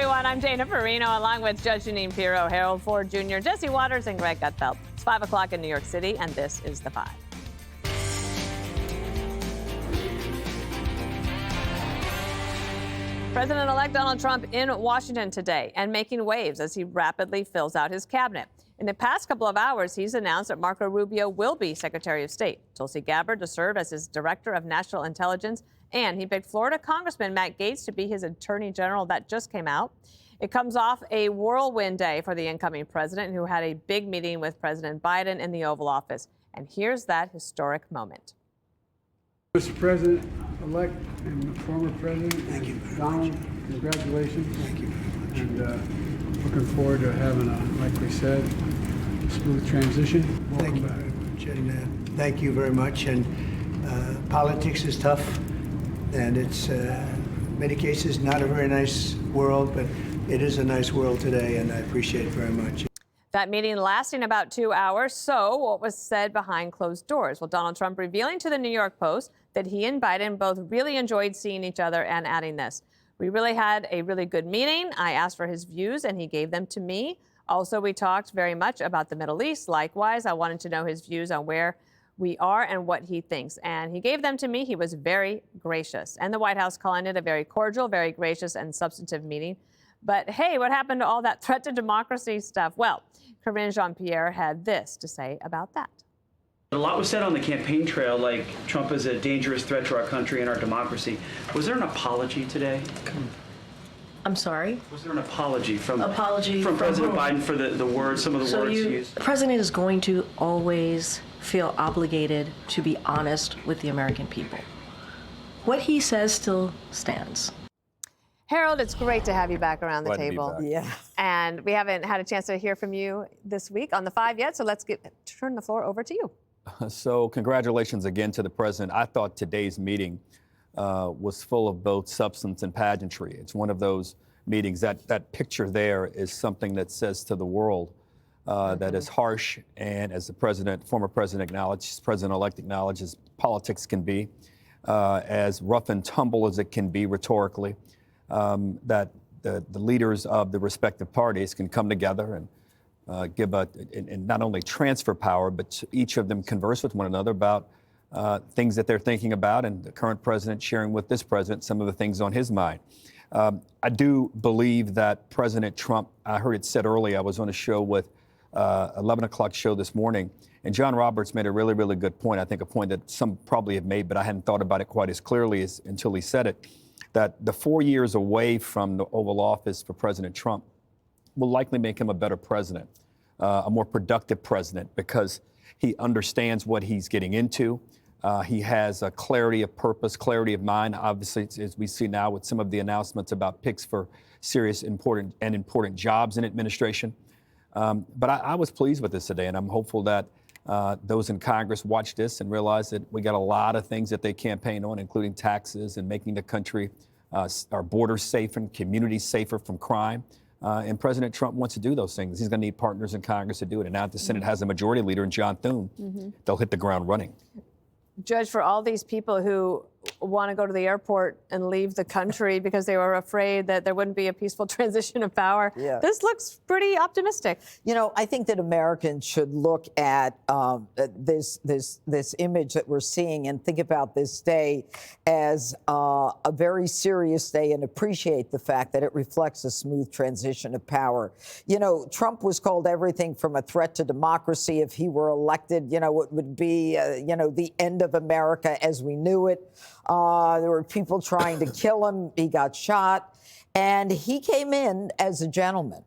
everyone. I'm Dana Perino, along with Judge Janine Pirro, Harold Ford Jr., Jesse Waters, and Greg Gutfeld. It's 5 o'clock in New York City, and this is The Five. President-elect Donald Trump in Washington today and making waves as he rapidly fills out his cabinet. In the past couple of hours, he's announced that Marco Rubio will be Secretary of State, Tulsi Gabbard to serve as his Director of National Intelligence, and he picked Florida Congressman Matt Gaetz to be his Attorney General. That just came out. It comes off a whirlwind day for the incoming president, who had a big meeting with President Biden in the Oval Office. And here's that historic moment. Mr. President-elect and former President, thank you. Donald, congratulations. Thank you. And looking forward to having like we said, smooth transition. Thank you very much. And thank you very much. And politics is tough, and it's in many cases not a very nice world, but it is a nice world today, and I appreciate it very much. That meeting lasting about 2 hours. So what was said behind closed doors? Well, Donald Trump revealing to the New York Post that he and Biden both really enjoyed seeing each other, and adding this: "We really had a really good meeting. I asked for his views and he gave them to me. Also, we talked very much about the Middle East. Likewise, I wanted to know his views on where we are and what he thinks. And he gave them to me. He was very gracious." And the White House calling it a very cordial, very gracious and substantive meeting. But hey, what happened to all that threat to democracy stuff? Well, Corinne Jean-Pierre had this to say about that. A lot was said on the campaign trail, like Trump is a dangerous threat to our country and our democracy. Was there an apology today? I'm sorry? Was there an apology from President Biden for the words, some of the words used? The president is going to always feel obligated to be honest with the American people. What he says still stands. Harold, it's great to have you back around the table. Yeah. And we haven't had a chance to hear from you this week on The Five yet, so let's turn the floor over to you. So congratulations again to the president. I thought today's meeting was full of both substance and pageantry. It's one of those meetings that picture there is something that says to the world that as harsh and, as the former president acknowledged, president-elect acknowledges, politics can be, as rough and tumble as it can be rhetorically, that the leaders of the respective parties can come together and give and not only transfer power, but each of them converse with one another about things that they're thinking about, and the current president sharing with this president some of the things on his mind. I do believe that President Trump, I heard it said earlier, I was on a show with 11 o'clock show this morning, and John Roberts made a really, really good point. I think a point that some probably have made, but I hadn't thought about it quite as clearly until he said it, that the 4 years away from the Oval Office for President Trump will likely make him a better president, a more productive president, because he understands what he's getting into. He has a clarity of purpose, clarity of mind. Obviously, as we see now with some of the announcements about picks for serious, important jobs in administration. But I was pleased with this today, and I'm hopeful that those in Congress watch this and realize that we got a lot of things that they campaign on, including taxes and making the country, our borders safer and communities safer from crime. And President Trump wants to do those things. He's going to need partners in Congress to do it. And now that the Senate has a majority leader in John Thune, they'll hit the ground running. Judge, for all these people who want to go to the airport and leave the country because they were afraid that there wouldn't be a peaceful transition of power, this looks pretty optimistic. You know, I think that Americans should look at this image that we're seeing and think about this day as a very serious day, and appreciate the fact that it reflects a smooth transition of power. You know, Trump was called everything from a threat to democracy. If he were elected, you know, it would be, the end of America as we knew it. There were people trying to kill him. He got shot, and he came in as a gentleman.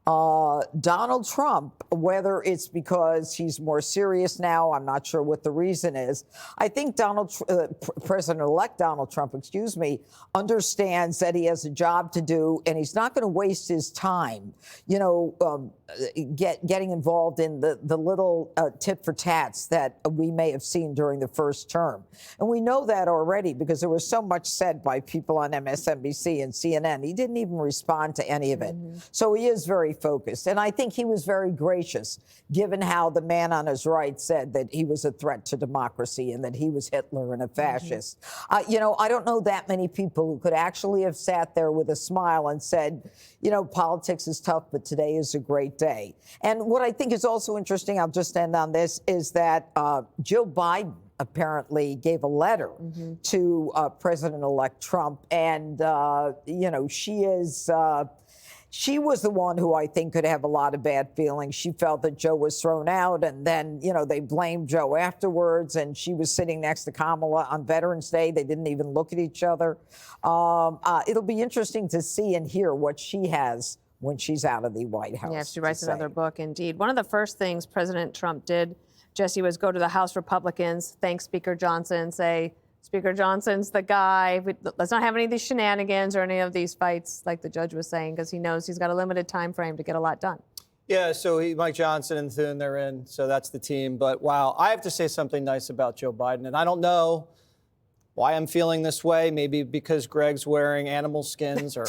Donald Trump, whether it's because he's more serious now, I'm not sure what the reason is. I think President-elect Donald Trump, understands that he has a job to do, and he's not going to waste his time, getting involved in the little tit for tats that we may have seen during the first term. And we know that already because there was so much said by people on MSNBC and CNN. He didn't even respond to any of it. So he is very focused. And I think he was very gracious, given how the man on his right said that he was a threat to democracy and that he was Hitler and a fascist. You know, I don't know that many people who could actually have sat there with a smile and said, you know, politics is tough, but today is a great day. And what I think is also interesting, I'll just end on this, is that Jill Biden apparently gave a letter to President-elect Trump. And, you know, she was the one who I think could have a lot of bad feelings. She felt that Joe was thrown out, and then, you know, they blamed Joe afterwards, and she was sitting next to Kamala on Veterans Day. They didn't even look at each other. It'll be interesting to see and hear what she has when she's out of the White House. Yeah, if she writes another book, indeed. One of the first things President Trump did, Jesse, was go to the House Republicans, thank Speaker Johnson, say, Speaker Johnson's the guy. Let's not have any of these shenanigans or any of these fights, like the judge was saying, because he knows he's got a limited time frame to get a lot done. Yeah, so Mike Johnson and Thune, they're in, so that's the team. But wow, I have to say something nice about Joe Biden, and I don't know why I'm feeling this way. Maybe because Greg's wearing animal skins, or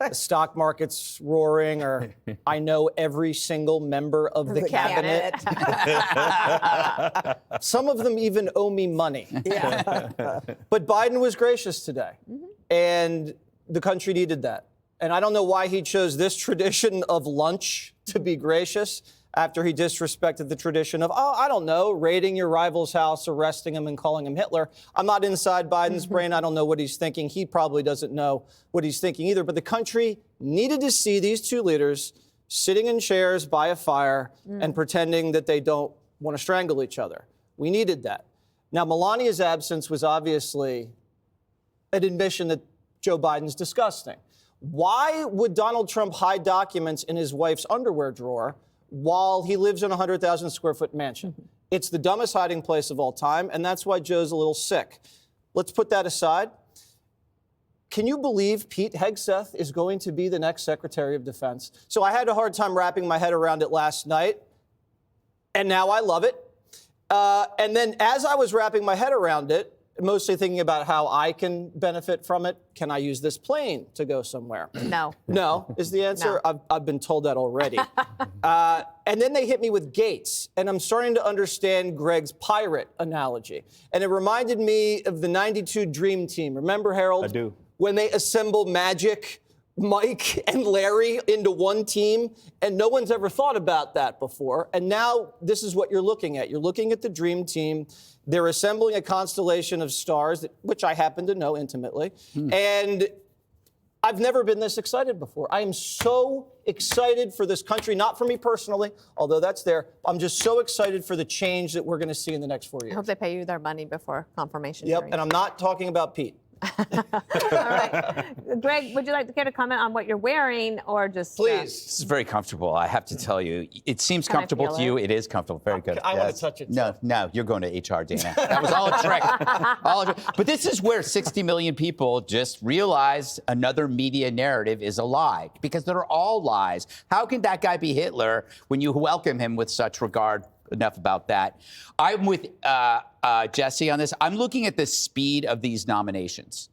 the stock market's roaring, or I know every single member of the cabinet. Some of them even owe me money. Yeah. But Biden was gracious today, and the country needed that. And I don't know why he chose this tradition of lunch to be gracious after he disrespected the tradition of, I don't know, raiding your rival's house, arresting him, and calling him Hitler. I'm not inside Biden's brain. I don't know what he's thinking. He probably doesn't know what he's thinking either. But the country needed to see these two leaders sitting in chairs by a fire and pretending that they don't want to strangle each other. We needed that. Now, Melania's absence was obviously an admission that Joe Biden's disgusting. Why would Donald Trump hide documents in his wife's underwear drawer while he lives in a 100,000 square foot mansion? It's the dumbest hiding place of all time, and that's why Joe's a little sick. Let's put that aside. Can you believe Pete Hegseth is going to be the next Secretary of Defense? So I had a hard time wrapping my head around it last night, and now I love it. And then as I was wrapping my head around it, mostly thinking about how I can benefit from it. Can I use this plane to go somewhere? No. No is the answer. No. I've been told that already. And then they hit me with Gates, and I'm starting to understand Greg's pirate analogy. And it reminded me of the 92 Dream Team. Remember, Harold? I do. When they assembled Magic, Mike, and Larry into one team, and no one's ever thought about that before. And now this is what you're looking at. You're looking at the Dream Team. They're assembling a constellation of stars, which I happen to know intimately. And I've never been this excited before. I am so excited for this country, not for me personally, although that's there. I'm just so excited for the change that we're going to see in the next 4 years. I hope they pay you their money before confirmation. Yep, hearing. and I'm not talking about Pete. All right. Greg, would you like to get a comment on what you're wearing, or just... Please. This is very comfortable, I have to tell you. It seems Can I comfortable feel to you. it? It is comfortable. Very good. I want to touch it. No, you're going to HR, Dana. That was all a trick. But this is where 60 million people just realized another media narrative is a lie, because they're all lies. How can that guy be Hitler when you welcome him with such regard? Enough about that. I'm with Jesse on this. I'm looking at the speed of these nominations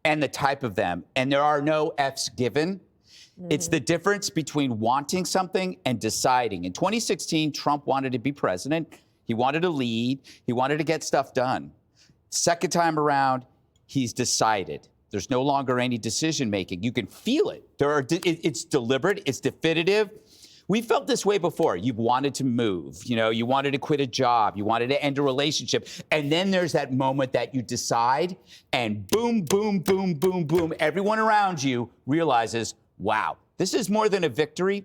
and the type of them, and there are no F's given. It's the difference between wanting something and deciding. In 2016, Trump wanted to be president. He wanted to lead. He wanted to get stuff done. Second time around, he's decided. There's no longer any decision making. You can feel it. It's deliberate. It's definitive. We felt this way before. You've wanted to move, you wanted to quit a job, you wanted to end a relationship. And then there's that moment that you decide, and boom, boom, boom, boom, boom. Everyone around you realizes, wow, this is more than a victory.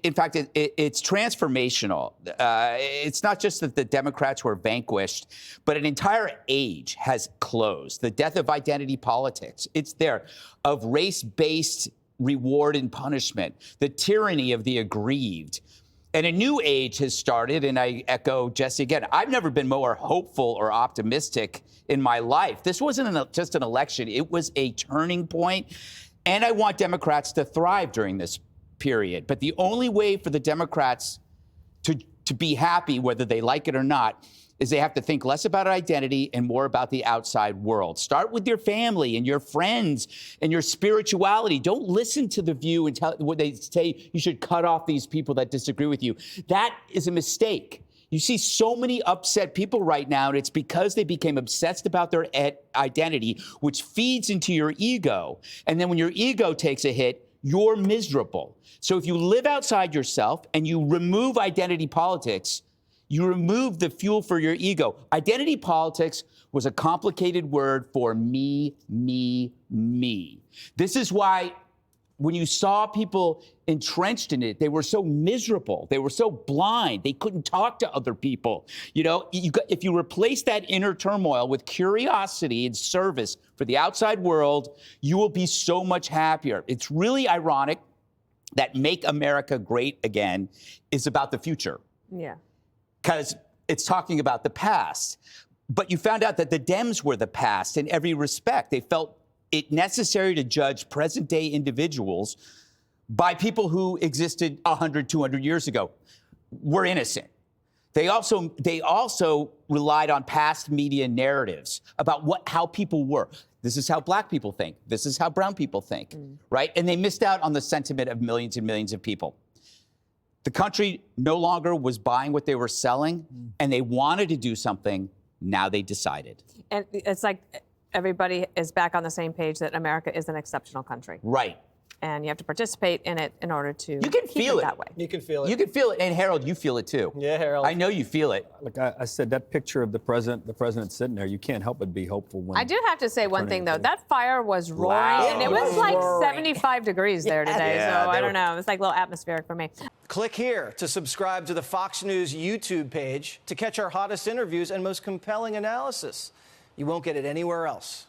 In fact, it's transformational. It's not just that the Democrats were vanquished, but an entire age has closed. The death of identity politics, it's there, of race-based reward and punishment, the tyranny of the aggrieved. And a new age has started, and I echo Jesse again. I've never been more hopeful or optimistic in my life. This wasn't just an election. It was a turning point, and I want Democrats to thrive during this period. But the only way for the Democrats to be happy, whether they like it or not, is they have to think less about identity and more about the outside world. Start with your family and your friends and your spirituality. Don't listen to The View and tell what they say you should cut off these people that disagree with you. That is a mistake. You see so many upset people right now, and it's because they became obsessed about their identity, which feeds into your ego. And then when your ego takes a hit, you're miserable. So if you live outside yourself and you remove identity politics, you remove the fuel for your ego. Identity politics was a complicated word for me, me, me. This is why when you saw people entrenched in it, they were so miserable. They were so blind. They couldn't talk to other people. You know, if you replace that inner turmoil with curiosity and service for the outside world, you will be so much happier. It's really ironic that Make America Great Again is about the future. Yeah. Because it's talking about the past. But you found out that the Dems were the past in every respect. They felt it necessary to judge present-day individuals by people who existed 100, 200 years ago. We're innocent. They also relied on past media narratives about how people were. This is how black people think. This is how brown people think, right? And they missed out on the sentiment of millions and millions of people. The country no longer was buying what they were selling, and they wanted to do something. Now they decided. And it's like everybody is back on the same page that America is an exceptional country. Right. And you have to participate in it in order to You can keep feel it it that way. You can feel it. You can feel it. And Harold, you feel it too. Yeah, Harold. I know you feel it. Like I said, that picture of the president sitting there, you can't help but be hopeful when. I do have to say one thing, though. That fire was roaring, Loud. and it was like 75 degrees there today. Yeah, so I they don't were- know. It's like a little atmospheric for me. Click here to subscribe to the Fox News YouTube page to catch our hottest interviews and most compelling analysis. You won't get it anywhere else.